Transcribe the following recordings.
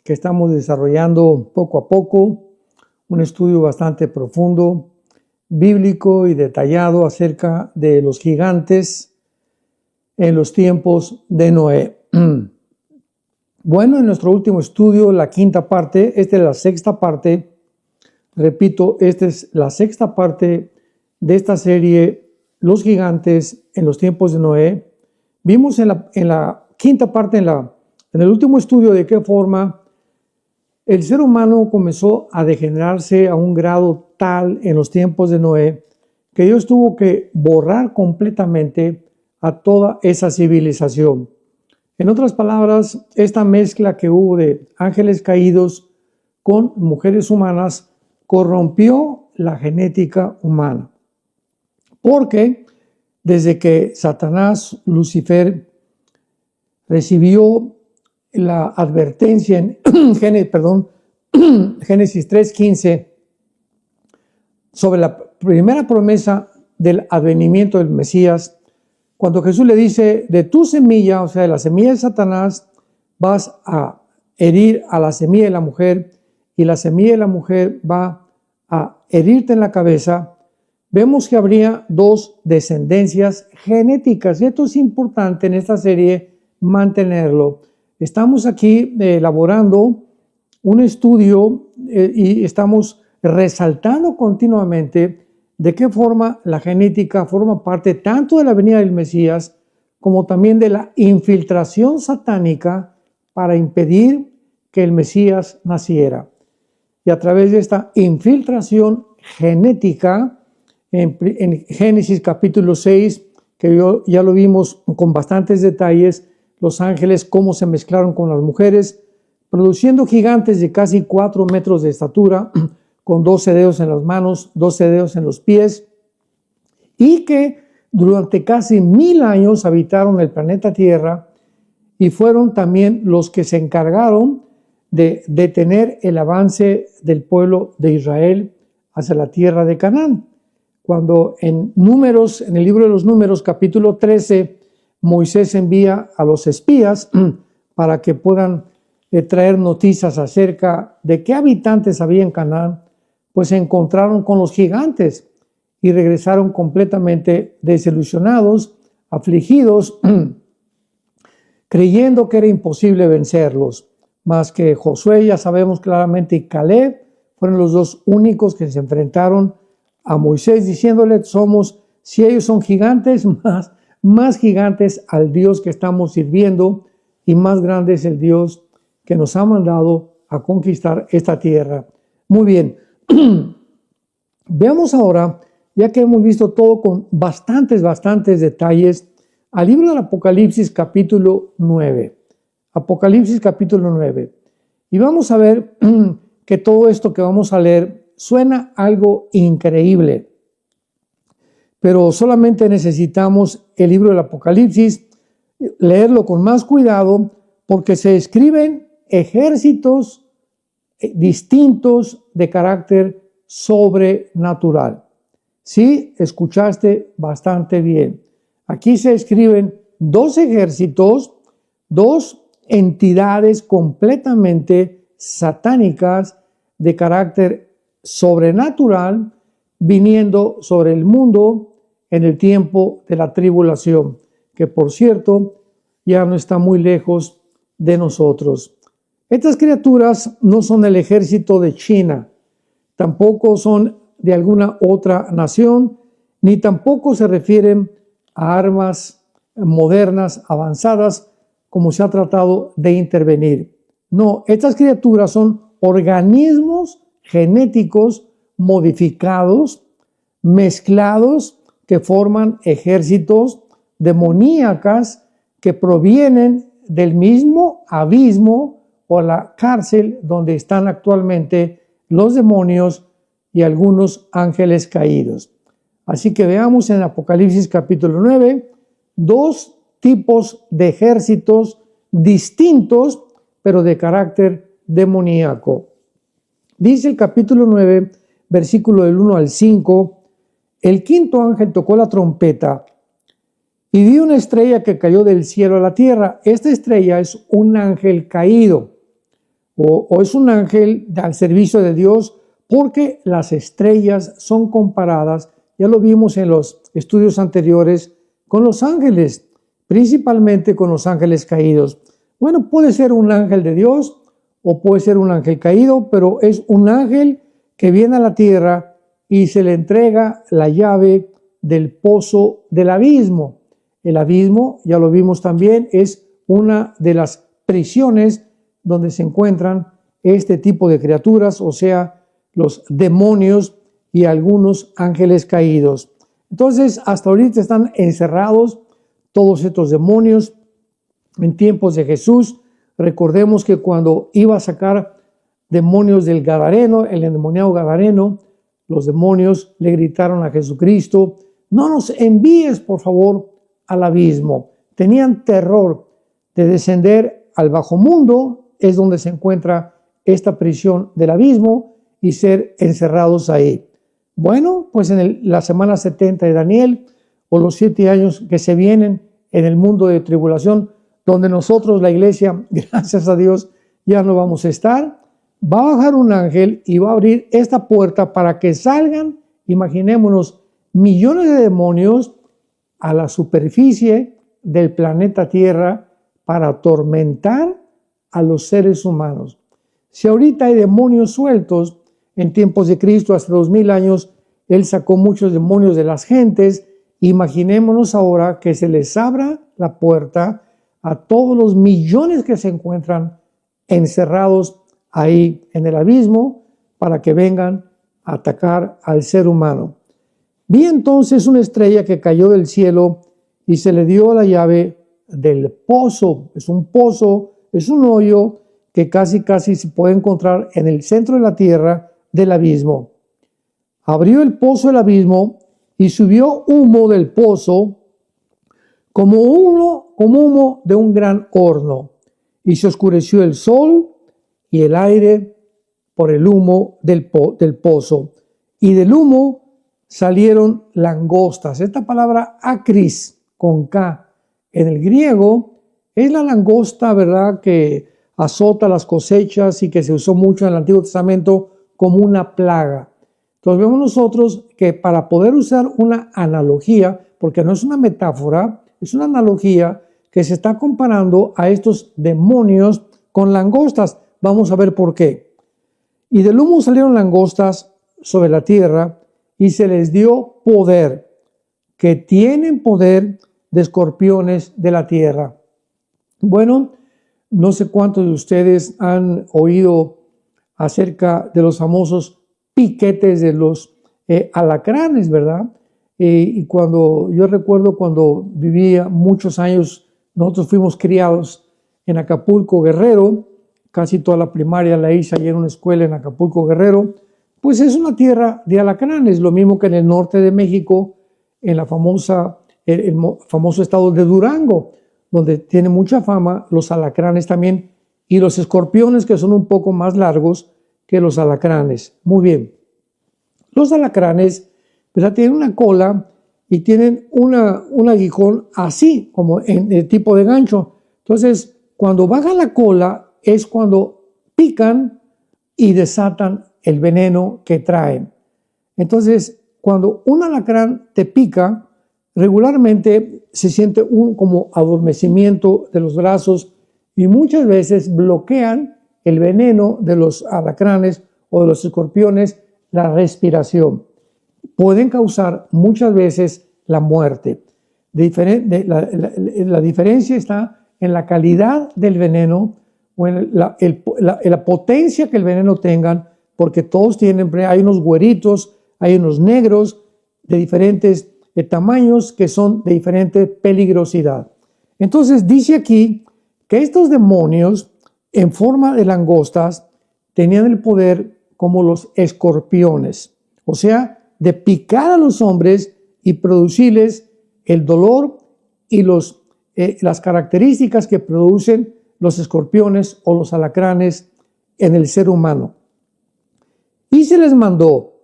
que estamos desarrollando poco a poco, un estudio bastante profundo, bíblico y detallado acerca de los gigantes en los tiempos de Noé. Bueno, en nuestro último estudio, la quinta parte, esta es la sexta parte, repito, esta es la sexta parte de esta serie, Los gigantes en los tiempos de Noé. Vimos en la quinta parte, en el último estudio, de qué forma el ser humano comenzó a degenerarse a un grado tal en los tiempos de Noé que Dios tuvo que borrar completamente a toda esa civilización. En otras palabras, esta mezcla que hubo de ángeles caídos con mujeres humanas corrompió la genética humana. Porque desde que Satanás, Lucifer, recibió la advertencia en Génesis 3:15 sobre la primera promesa del advenimiento del Mesías, cuando Jesús le dice, de tu semilla, o sea, de la semilla de Satanás, vas a herir a la semilla de la mujer, y la semilla de la mujer va a herirte en la cabeza. Vemos que habría dos descendencias genéticas, y esto es importante en esta serie mantenerlo. Estamos aquí elaborando un estudio y estamos resaltando continuamente de qué forma la genética forma parte tanto de la venida del Mesías como también de la infiltración satánica para impedir que el Mesías naciera. Y a través de esta infiltración genética, en Génesis capítulo 6, que ya lo vimos con bastantes detalles, los ángeles cómo se mezclaron con las mujeres, produciendo gigantes de casi 4 metros de estatura, con 12 dedos en las manos, 12 dedos en los pies, y que durante casi 1000 años habitaron el planeta Tierra y fueron también los que se encargaron de detener el avance del pueblo de Israel hacia la tierra de Canaán. Cuando en Números, en el libro de los Números, capítulo 13, Moisés envía a los espías para que puedan traer noticias acerca de qué habitantes había en Canaán, pues se encontraron con los gigantes y regresaron completamente desilusionados, afligidos, creyendo que era imposible vencerlos. Más que Josué, ya sabemos claramente, y Caleb fueron los dos únicos que se enfrentaron a Moisés, diciéndole, si ellos son gigantes, más gigantes al Dios que estamos sirviendo, y más grande es el Dios que nos ha mandado a conquistar esta tierra. Muy bien, veamos ahora, ya que hemos visto todo con bastantes detalles, al libro del Apocalipsis capítulo 9. Apocalipsis capítulo 9. Y vamos a ver que todo esto que vamos a leer suena algo increíble, pero solamente necesitamos el libro del Apocalipsis, leerlo con más cuidado, porque se escriben ejércitos distintos de carácter sobrenatural. Sí, escuchaste bastante bien. Aquí se escriben dos ejércitos, dos entidades completamente satánicas de carácter sobrenatural viniendo sobre el mundo en el tiempo de la tribulación, que por cierto ya no está muy lejos de nosotros. Estas criaturas no son el ejército de China, tampoco son de alguna otra nación, ni tampoco se refieren a armas modernas, avanzadas, como se ha tratado de intervenir. No, estas criaturas son organismos genéticos modificados, mezclados, que forman ejércitos demoníacas que provienen del mismo abismo o la cárcel donde están actualmente los demonios y algunos ángeles caídos. Así que veamos en Apocalipsis capítulo 9 dos tipos de ejércitos distintos, pero de carácter demoníaco. Dice el capítulo 9, versículo del 1 al 5, el quinto ángel tocó la trompeta y vi una estrella que cayó del cielo a la tierra. Esta estrella es un ángel caído. o es un ángel al servicio de Dios, porque las estrellas son comparadas, ya lo vimos en los estudios anteriores, con los ángeles, principalmente con los ángeles caídos. Bueno, puede ser un ángel de Dios o puede ser un ángel caído, pero es un ángel que viene a la tierra y se le entrega la llave del pozo del abismo. El abismo, ya lo vimos también, es una de las prisiones donde se encuentran este tipo de criaturas, o sea, los demonios y algunos ángeles caídos. Entonces, hasta ahorita están encerrados todos estos demonios. En tiempos de Jesús, recordemos que cuando iba a sacar demonios del Gadareno, el endemoniado Gadareno, los demonios le gritaron a Jesucristo: no nos envíes, por favor, al abismo. Tenían terror de descender al bajo mundo, es donde se encuentra esta prisión del abismo, y ser encerrados ahí. Bueno, pues en la semana 70 de Daniel, o los 7 años que se vienen en el mundo de tribulación, donde nosotros, la iglesia, gracias a Dios, ya no vamos a estar, va a bajar un ángel y va a abrir esta puerta para que salgan, imaginémonos, millones de demonios a la superficie del planeta Tierra para atormentar a los seres humanos. Si ahorita hay demonios sueltos, en tiempos de Cristo, hace 2000 años, Él sacó muchos demonios de las gentes. Imaginémonos ahora que se les abra la puerta a todos los millones que se encuentran encerrados ahí en el abismo para que vengan a atacar al ser humano. Vi entonces una estrella que cayó del cielo y se le dio la llave del pozo. Es un pozo, es un hoyo que casi se puede encontrar en el centro de la tierra del abismo. Abrió el pozo del abismo y subió humo del pozo como humo de un gran horno, y se oscureció el sol y el aire por el humo del pozo, y del humo salieron langostas. Esta palabra acris, con K, en el griego, es la langosta, ¿verdad?, que azota las cosechas y que se usó mucho en el Antiguo Testamento como una plaga. Entonces vemos nosotros que para poder usar una analogía, porque no es una metáfora, es una analogía que se está comparando a estos demonios con langostas. Vamos a ver por qué. Y del humo salieron langostas sobre la tierra y se les dio poder, que tienen poder de escorpiones de la tierra. Bueno, no sé cuántos de ustedes han oído acerca de los famosos piquetes de los alacranes, ¿verdad? Y cuando yo recuerdo cuando vivía muchos años, nosotros fuimos criados en Acapulco, Guerrero, casi toda la primaria la hice allí en una escuela en Acapulco, Guerrero, pues es una tierra de alacranes, lo mismo que en el norte de México, en el famoso estado de Durango, donde tiene mucha fama los alacranes también, y los escorpiones, que son un poco más largos que los alacranes. Muy bien. Los alacranes, ¿verdad?, tienen una cola y tienen un aguijón así, como en el tipo de gancho. Entonces, cuando baja la cola es cuando pican y desatan el veneno que traen. Entonces, cuando un alacrán te pica, regularmente se siente un como adormecimiento de los brazos y muchas veces bloquean el veneno de los alacranes o de los escorpiones la respiración. Pueden causar muchas veces la muerte. La diferencia está en la calidad del veneno o en la potencia que el veneno tengan, porque todos tienen, hay unos güeritos, hay unos negros de diferentes tamaños que son de diferente peligrosidad. Entonces dice aquí que estos demonios en forma de langostas tenían el poder como los escorpiones, o sea, de picar a los hombres y producirles el dolor y las características que producen los escorpiones o los alacranes en el ser humano. Y se les mandó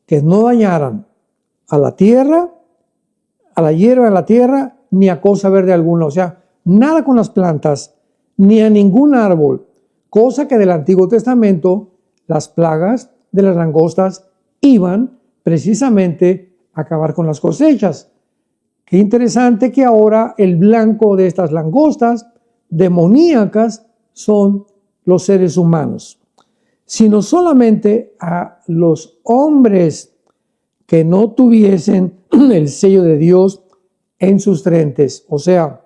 que no dañaran a la tierra, a la hierba de la tierra, ni a cosa verde alguna, o sea, nada con las plantas, ni a ningún árbol, cosa que del Antiguo Testamento las plagas de las langostas iban precisamente a acabar con las cosechas. Qué interesante que ahora el blanco de estas langostas demoníacas son los seres humanos, sino solamente a los hombres que no tuviesen el sello de Dios en sus frentes. O sea,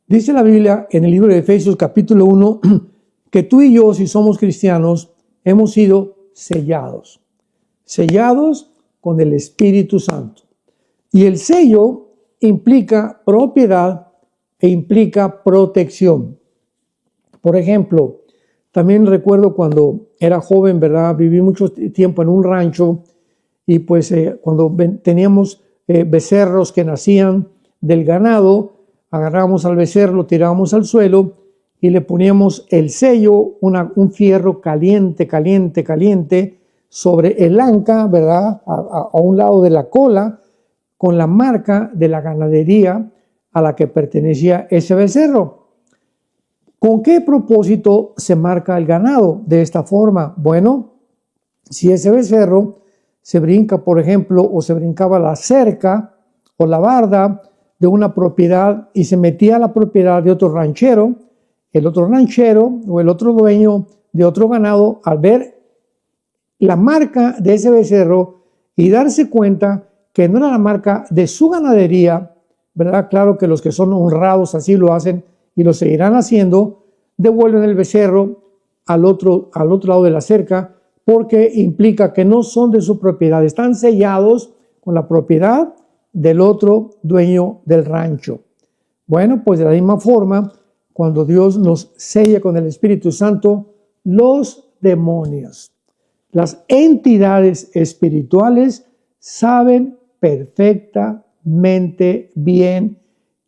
dice la Biblia en el libro de Efesios capítulo 1 que tú y yo, si somos cristianos, hemos sido sellados con el Espíritu Santo. Y el sello implica propiedad e implica protección. Por ejemplo, también recuerdo cuando era joven, ¿verdad? Viví mucho tiempo en un rancho y pues cuando teníamos becerros que nacían del ganado, agarrábamos al becerro, lo tirábamos al suelo y le poníamos el sello, un fierro caliente sobre el anca, ¿verdad? A un lado de la cola, con la marca de la ganadería a la que pertenecía ese becerro. ¿Con qué propósito se marca el ganado de esta forma? Bueno, si ese becerro se brinca, por ejemplo, o se brincaba la cerca o la barda de una propiedad y se metía a la propiedad de otro ranchero, el otro ranchero o el otro dueño de otro ganado, al ver la marca de ese becerro y darse cuenta que no era la marca de su ganadería, ¿verdad? Claro que los que son honrados así lo hacen y lo seguirán haciendo, devuelven el becerro al otro lado de la cerca, porque implica que no son de su propiedad, están sellados con la propiedad del otro dueño del rancho. Bueno, pues de la misma forma, cuando Dios nos sella con el Espíritu Santo, los demonios, las entidades espirituales saben perfectamente bien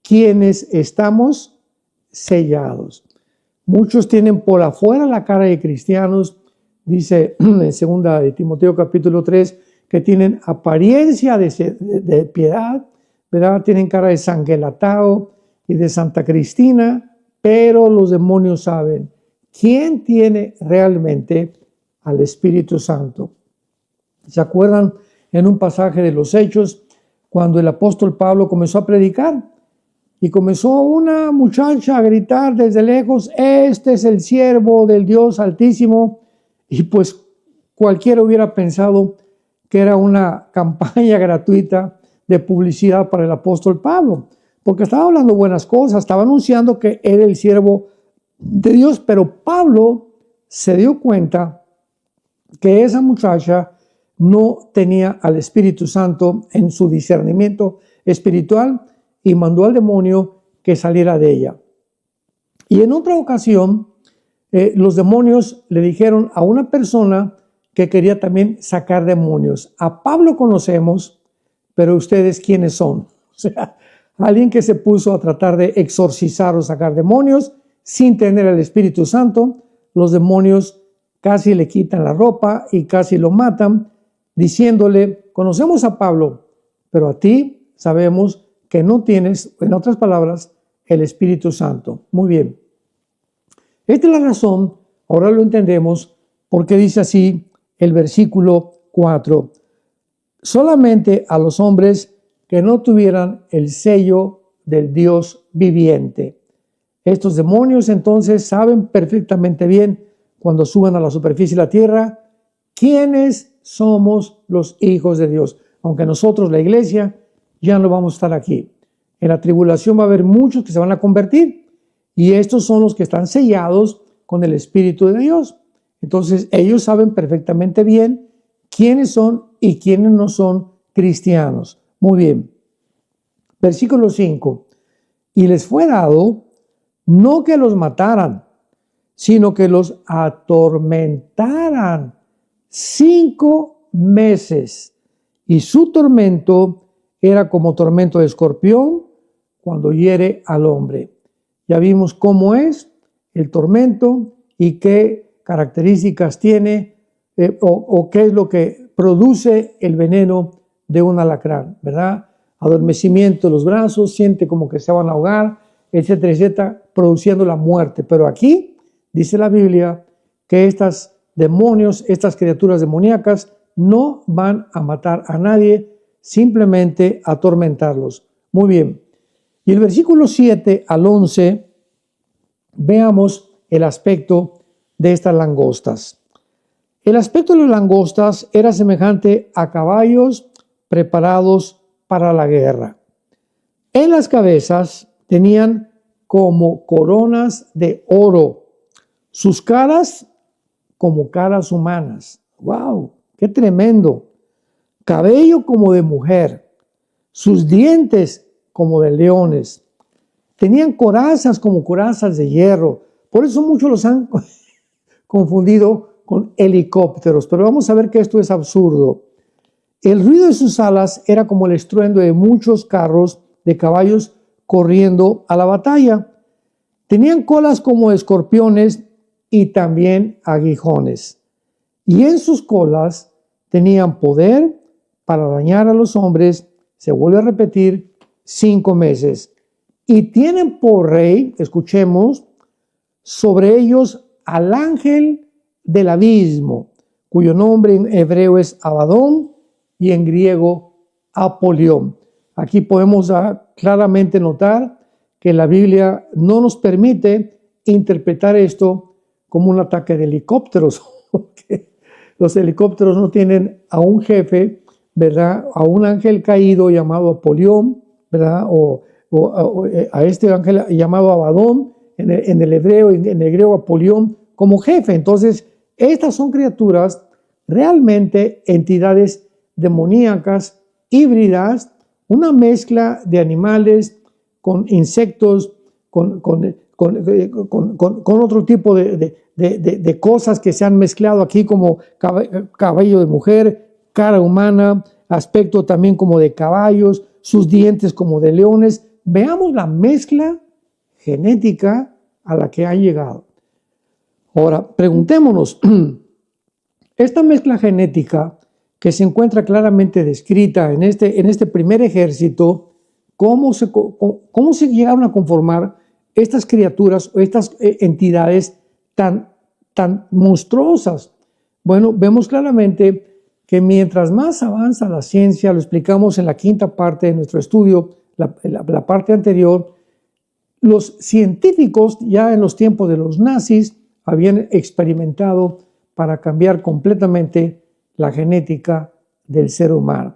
quiénes estamos sellados. Muchos tienen por afuera la cara de cristianos, dice en 2 de Timoteo capítulo 3, que tienen apariencia de piedad, ¿verdad? Tienen cara de San Gelatao y de Santa Cristina, pero los demonios saben quién tiene realmente al Espíritu Santo. ¿Se acuerdan en un pasaje de los Hechos cuando el apóstol Pablo comenzó a predicar? Y comenzó una muchacha a gritar desde lejos: este es el siervo del Dios Altísimo. Y pues cualquiera hubiera pensado que era una campaña gratuita de publicidad para el apóstol Pablo, porque estaba hablando buenas cosas, estaba anunciando que era el siervo de Dios, pero Pablo se dio cuenta que esa muchacha no tenía al Espíritu Santo en su discernimiento espiritual y mandó al demonio que saliera de ella. Y en otra ocasión, los demonios le dijeron a una persona que quería también sacar demonios: a Pablo conocemos, pero ustedes ¿quiénes son? O sea, alguien que se puso a tratar de exorcizar o sacar demonios sin tener el Espíritu Santo. Los demonios casi le quitan la ropa y casi lo matan, diciéndole: conocemos a Pablo, pero a ti sabemos que no tienes, en otras palabras, el Espíritu Santo. Muy bien. Esta es la razón, ahora lo entendemos, porque dice así el versículo 4. Solamente a los hombres que no tuvieran el sello del Dios viviente. Estos demonios entonces saben perfectamente bien, cuando suban a la superficie de la tierra, quiénes somos los hijos de Dios. Aunque nosotros, la iglesia, ya no vamos a estar aquí. En la tribulación va a haber muchos que se van a convertir, y estos son los que están sellados con el Espíritu de Dios. Entonces ellos saben perfectamente bien quiénes son y quiénes no son cristianos. Muy bien. Versículo 5. Y les fue dado no que los mataran, sino que los atormentaran 5 meses. Y su tormento era como tormento de escorpión cuando hiere al hombre. Ya vimos cómo es el tormento y qué características tiene o qué es lo que produce el veneno de un alacrán, ¿verdad? Adormecimiento de los brazos, siente como que se van a ahogar, etcétera, etcétera, produciendo la muerte. Pero aquí dice la Biblia que estos demonios, estas criaturas demoníacas, no van a matar a nadie, simplemente atormentarlos. Muy bien. Y el versículo 7 al 11, veamos el aspecto de estas langostas. El aspecto de las langostas era semejante a caballos preparados para la guerra. En las cabezas tenían como coronas de oro, sus caras como caras humanas. ¡Wow! ¡Qué tremendo! Cabello como de mujer, sus dientes como de leones. Tenían corazas como corazas de hierro. Por eso muchos los han confundido con helicópteros. Pero vamos a ver que esto es absurdo. El ruido de sus alas era como el estruendo de muchos carros de caballos corriendo a la batalla. Tenían colas como escorpiones y también aguijones. Y en sus colas tenían poder para dañar a los hombres, se vuelve a repetir, 5 meses. Y tienen por rey, escuchemos, sobre ellos al ángel del abismo, cuyo nombre en hebreo es Abadón y en griego Apolión. Aquí podemos claramente notar que la Biblia no nos permite interpretar esto como un ataque de helicópteros, porque los helicópteros no tienen a un jefe, ¿verdad? A un ángel caído llamado Apolión, ¿verdad? O a este ángel llamado Abadón, en el hebreo, en el griego Apolión, como jefe. Entonces, estas son criaturas realmente entidades demoníacas, híbridas, una mezcla de animales con insectos, con otro tipo de cosas que se han mezclado aquí, como cabello de mujer, cara humana, aspecto también como de caballos, sus dientes como de leones. Veamos la mezcla genética a la que han llegado. Ahora, preguntémonos, esta mezcla genética que se encuentra claramente descrita en este primer ejército, ¿cómo se llegaron a conformar estas criaturas o estas entidades tan monstruosas? Bueno, vemos claramente que mientras más avanza la ciencia, lo explicamos en la quinta parte de nuestro estudio, la parte anterior, los científicos ya en los tiempos de los nazis habían experimentado para cambiar completamente la genética del ser humano.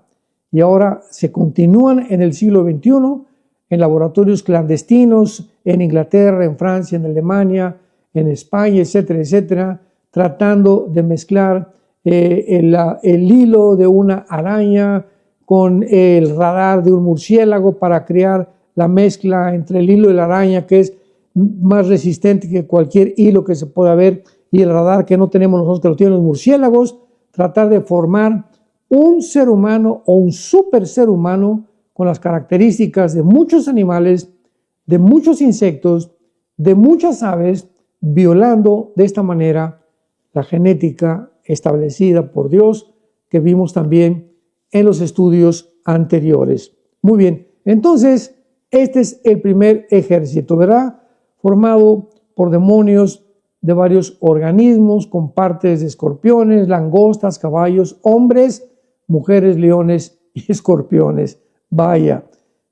Y ahora se continúan en el siglo XXI en laboratorios clandestinos, en Inglaterra, en Francia, en Alemania, en España, etcétera, etcétera, tratando de mezclar el hilo de una araña con el radar de un murciélago para crear la mezcla entre el hilo y la araña, que es más resistente que cualquier hilo que se pueda ver, y el radar que no tenemos nosotros, que lo tienen los murciélagos, tratar de formar un ser humano o un super ser humano con las características de muchos animales, de muchos insectos, de muchas aves, violando de esta manera la genética establecida por Dios, que vimos también en los estudios anteriores. Muy bien, entonces este es el primer ejército, ¿verdad? Formado por demonios de varios organismos, con partes de escorpiones, langostas, caballos, hombres, mujeres, leones y escorpiones. Vaya,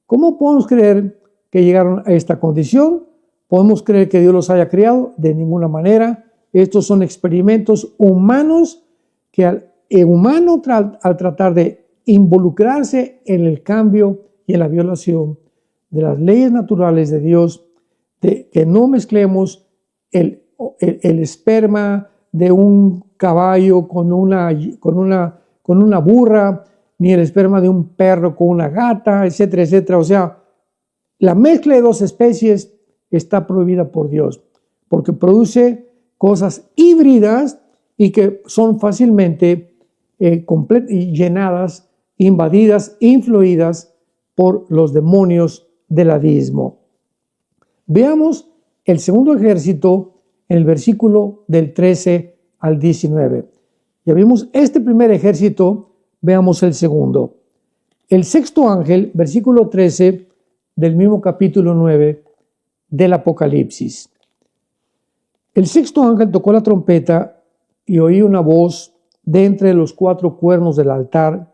¿cómo podemos creer que llegaron a esta condición? ¿Podemos creer que Dios los haya creado? De ninguna manera. Estos son experimentos humanos que el humano al tratar de involucrarse en el cambio y en la violación de las leyes naturales de Dios, de que no mezclemos el esperma de un caballo con una burra, ni el esperma de un perro con una gata, etcétera, etcétera. O sea, la mezcla de dos especies está prohibida por Dios, porque produce cosas híbridas y que son fácilmente llenadas, invadidas, influidas por los demonios del abismo. Veamos el segundo ejército en el versículo del 13 al 19. Ya vimos este primer ejército, veamos el segundo. El sexto ángel, versículo 13 del mismo capítulo 9 del Apocalipsis. El sexto ángel tocó la trompeta y oí una voz de entre los 4 cuernos del altar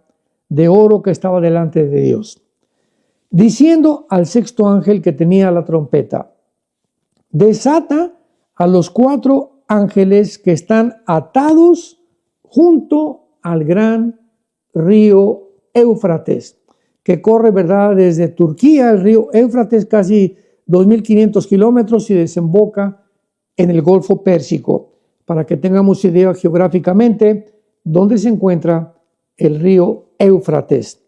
de oro que estaba delante de Dios, diciendo al sexto ángel que tenía la trompeta: desata a los 4 ángeles que están atados junto al gran río Éufrates, que corre, ¿verdad?, desde Turquía, el río Éufrates, casi 2.500 kilómetros, y desemboca en el Golfo Pérsico, para que tengamos idea geográficamente dónde se encuentra el río Éufrates.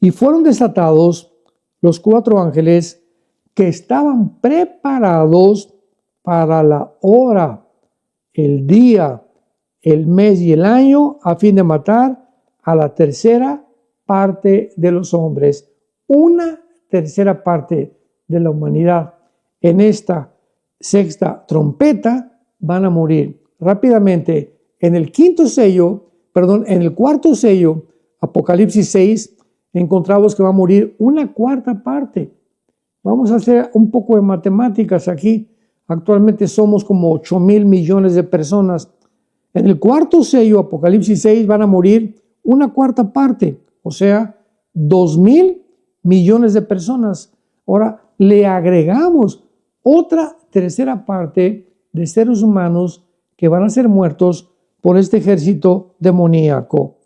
Y fueron desatados los 4 ángeles que estaban preparados para la hora, el día, el mes y el año, a fin de matar a la tercera parte de los hombres. Una tercera parte de la humanidad en esta sexta trompeta van a morir rápidamente. En el cuarto sello, Apocalipsis 6, encontramos que va a morir una cuarta parte. Vamos a hacer un poco de matemáticas aquí. Actualmente somos como 8,000 millones de personas. En el cuarto sello, Apocalipsis 6, van a morir una cuarta parte, o sea, 2,000 millones de personas. Ahora le agregamos otra tercera parte de seres humanos que van a ser muertos por este ejército demoníaco.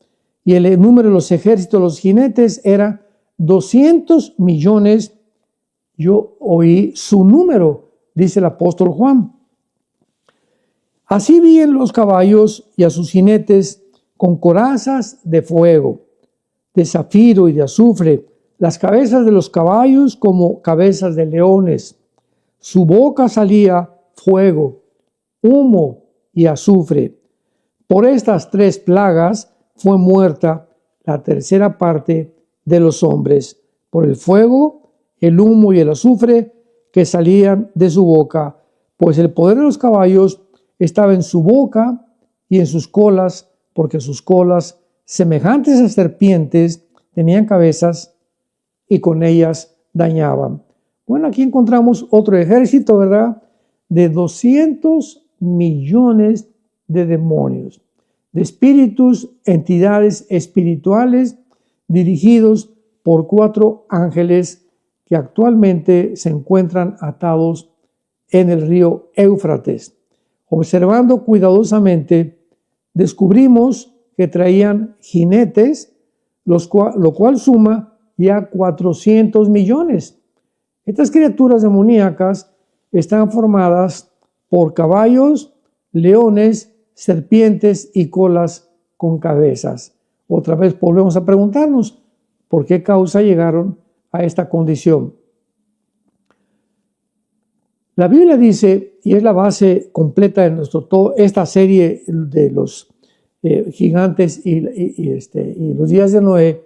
Y el número de los ejércitos, los jinetes, era 200 millones. Yo oí su número, dice el apóstol Juan. Así vi en los caballos y a sus jinetes con corazas de fuego, de zafiro y de azufre, las cabezas de los caballos como cabezas de leones. Su boca salía fuego, humo y azufre. Por estas 3 plagas fue muerta la tercera parte de los hombres, por el fuego, el humo y el azufre que salían de su boca, pues el poder de los caballos estaba en su boca y en sus colas, porque sus colas, semejantes a serpientes, tenían cabezas y con ellas dañaban. Bueno, aquí encontramos otro ejército, ¿verdad?, de 200 millones de demonios, de espíritus, entidades espirituales dirigidos por 4 ángeles que actualmente se encuentran atados en el río Éufrates. Observando cuidadosamente, descubrimos que traían jinetes, lo cual suma ya 400 millones. Estas criaturas demoníacas están formadas por caballos, leones, serpientes y colas con cabezas. Otra vez volvemos a preguntarnos, ¿por qué causa llegaron a esta condición? La Biblia dice, y es la base completa de toda esta serie de los gigantes y los días de Noé,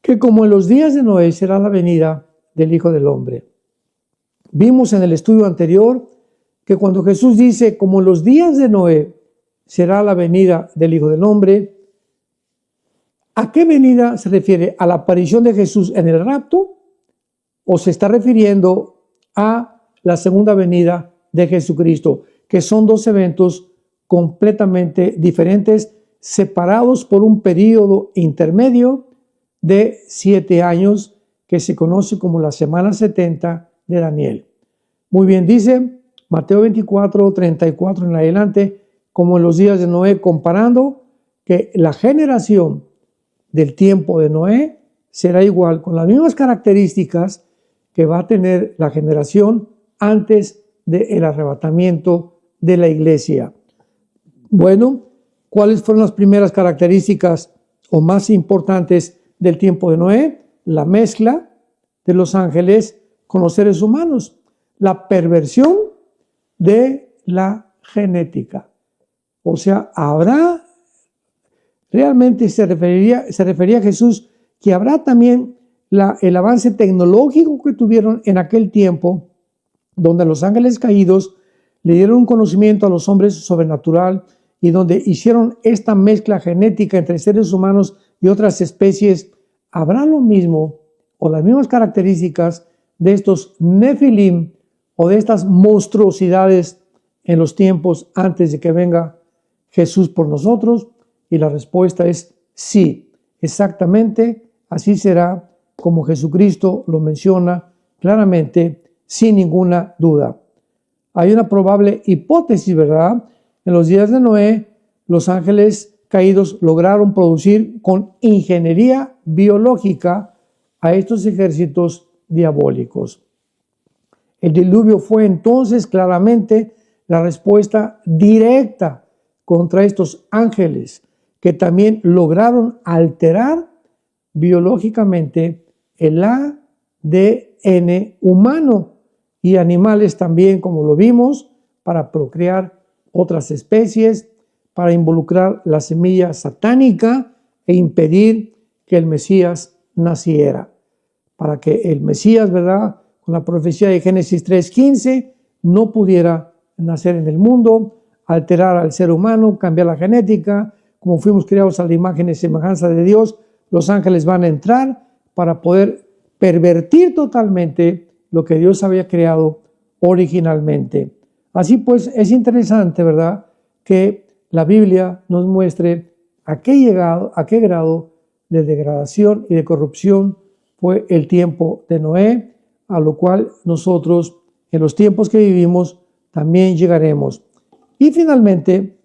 que como en los días de Noé será la venida del Hijo del Hombre. Vimos en el estudio anterior que cuando Jesús dice, como en los días de Noé será la venida del Hijo del Hombre, ¿a qué venida se refiere? ¿A la aparición de Jesús en el rapto? ¿O se está refiriendo a la segunda venida de Jesucristo, que son 2 eventos completamente diferentes, separados por un periodo intermedio de 7 años, que se conoce como la semana 70 de Daniel? Muy bien, dice Mateo 24, 34 en adelante, como en los días de Noé, comparando que la generación del tiempo de Noé será igual, con las mismas características que va a tener la generación antes del arrebatamiento de la iglesia. Bueno, ¿cuáles fueron las primeras características o más importantes del tiempo de Noé? La mezcla de los ángeles con los seres humanos, la perversión de la genética. O sea, habrá, realmente se refería a Jesús, que habrá también el avance tecnológico que tuvieron en aquel tiempo, donde los ángeles caídos le dieron un conocimiento a los hombres sobrenatural y donde hicieron esta mezcla genética entre seres humanos y otras especies. ¿Habrá lo mismo o las mismas características de estos nefilim o de estas monstruosidades en los tiempos antes de que venga Jesús por nosotros? Y la respuesta es sí, exactamente así será como Jesucristo lo menciona claramente, sin ninguna duda. Hay una probable hipótesis, ¿verdad? En los días de Noé, los ángeles caídos lograron producir con ingeniería biológica a estos ejércitos diabólicos. El diluvio fue entonces claramente la respuesta directa contra estos ángeles que también lograron alterar biológicamente el ADN humano y animales también, como lo vimos, para procrear otras especies, para involucrar la semilla satánica e impedir que el Mesías naciera. Para que el Mesías, ¿verdad?, con la profecía de Génesis 3:15, no pudiera nacer en el mundo, alterar al ser humano, cambiar la genética. Como fuimos creados a la imagen y semejanza de Dios, los ángeles van a entrar para poder pervertir totalmente lo que Dios había creado originalmente. Así pues, es interesante, ¿verdad?, que la Biblia nos muestre a qué grado de degradación y de corrupción fue el tiempo de Noé, a lo cual nosotros, en los tiempos que vivimos, también llegaremos. Y finalmente,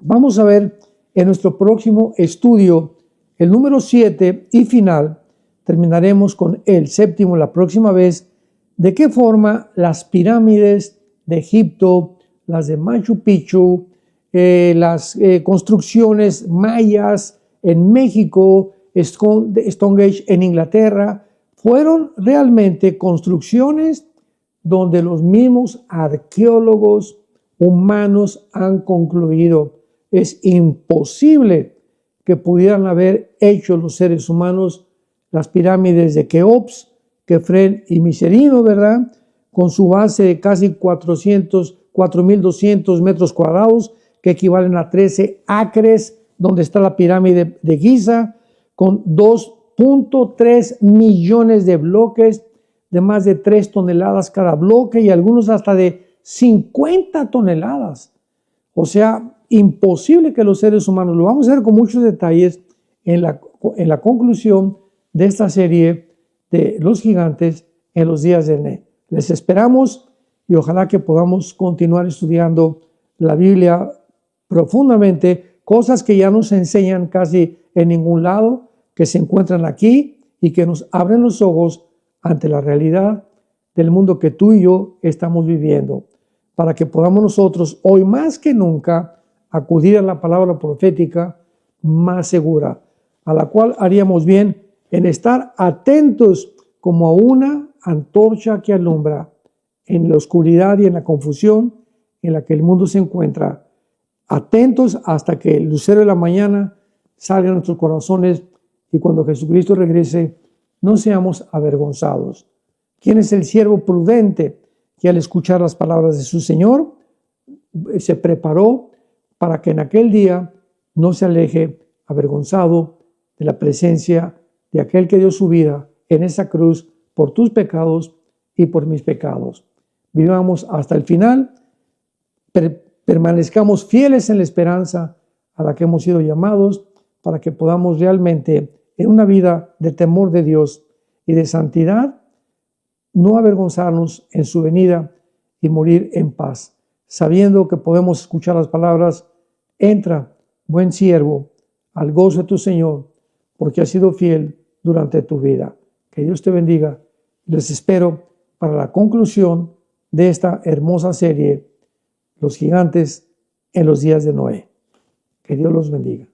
vamos a ver en nuestro próximo estudio, el número 7 y final, terminaremos con el séptimo la próxima vez, de qué forma las pirámides de Egipto, las de Machu Picchu, las construcciones mayas en México, Stonehenge en Inglaterra, fueron realmente construcciones donde los mismos arqueólogos humanos han concluido es imposible que pudieran haber hecho los seres humanos las pirámides de Keops, Kefren y Miserino, ¿verdad?, con su base de casi 4.200 metros cuadrados, que equivalen a 13 acres, donde está la pirámide de Giza, con 2.3 millones de bloques de más de 3 toneladas cada bloque y algunos hasta de 50 toneladas. O sea, imposible que los seres humanos, lo vamos a ver con muchos detalles en la conclusión de esta serie de los gigantes en los días de Noé. Les esperamos y ojalá que podamos continuar estudiando la Biblia profundamente, cosas que ya no se enseñan casi en ningún lado, que se encuentran aquí y que nos abren los ojos ante la realidad del mundo que tú y yo estamos viviendo, para que podamos nosotros hoy más que nunca acudir a la palabra profética más segura, a la cual haríamos bien en estar atentos como a una antorcha que alumbra en la oscuridad y en la confusión en la que el mundo se encuentra, atentos hasta que el lucero de la mañana salga de nuestros corazones y cuando Jesucristo regrese no seamos avergonzados. ¿Quién es el siervo prudente que al escuchar las palabras de su Señor se preparó para que en aquel día no se aleje avergonzado de la presencia de aquel que dio su vida en esa cruz por tus pecados y por mis pecados? Vivamos hasta el final, permanezcamos fieles en la esperanza a la que hemos sido llamados, para que podamos realmente, en una vida de temor de Dios y de santidad, no avergonzarnos en su venida y morir en paz, sabiendo que podemos escuchar las palabras: entra, buen siervo, al gozo de tu Señor, porque has sido fiel durante tu vida. Que Dios te bendiga. Les espero para la conclusión de esta hermosa serie, Los gigantes en los días de Noé. Que Dios los bendiga.